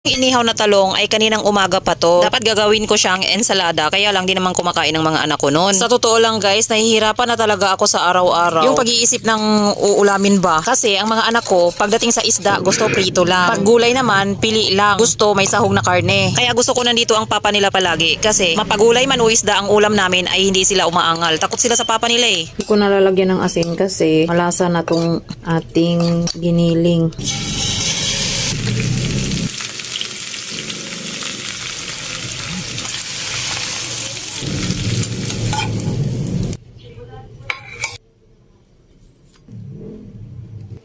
Inihaw na talong ay kaninang umaga pa to. Dapat gagawin ko siyang ensalada, kaya lang di naman kumakain ng mga anak ko noon. Sa totoo lang guys, nahihirapan na talaga ako sa araw-araw. Yung pag-iisip ng uulamin ba? Kasi ang mga anak ko, pagdating sa isda, gusto prito lang. Pag gulay naman, pili lang. Gusto may sahog na karne. Kaya gusto ko nandito ang papa nila palagi. Kasi mapagulay man o isda ang ulam namin ay hindi sila umaangal. Takot sila sa papa nila eh. Hindi ko nalalagyan ng asin kasi malasa na tong ating giniling.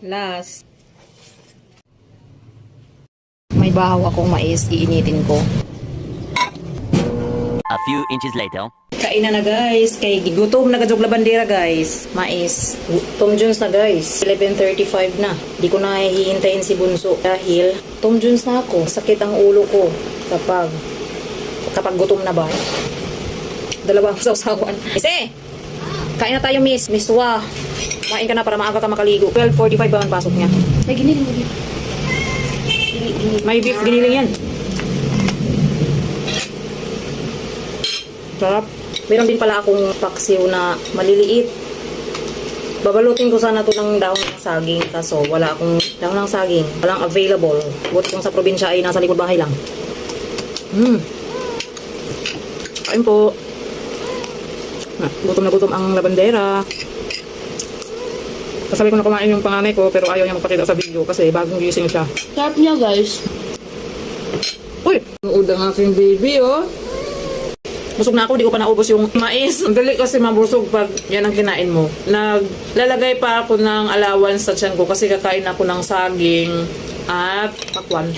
Last. May bahaw akong mais, iinitin ko. A few inches later. Kain na guys, kay gutom na gajog la bandera guys. Mais. Tom Jones na guys. 11:35 na. Di ko na hihintayin si Bunso dahil Tom Jones na ako. Sakit ang ulo ko kapag gutom na ba. Dalawang sausawan. Ise! Kain na tayo miss. Miss Wa. Kumain ka na para maaga ka makaligo. 12:45 ba ang pasok niya? May giniling mo dito. May beef giniling yan. Sarap. Meron din pala akong paksiw na maliliit. Babalutin ko sana to ng dahon ng saging. Kaso wala akong dahon ng saging. Walang available. Buti kung sa probinsya ay nasa likod bahay lang. Kain po. Gutom na gutom ang labandera. Kasabi ko na kumain yung panganay ko pero ayaw niya magpakita sa video kasi bagong gising siya. Sarap niya guys. Uy! Nuod ang aking baby oh. Busog na ako, di ko pa naubos yung mais. Ang dali kasi mabusog pag yan ang kinain mo. Naglalagay pa ako ng allowance sa tiyan ko kasi kakain ako ng saging at pakwan.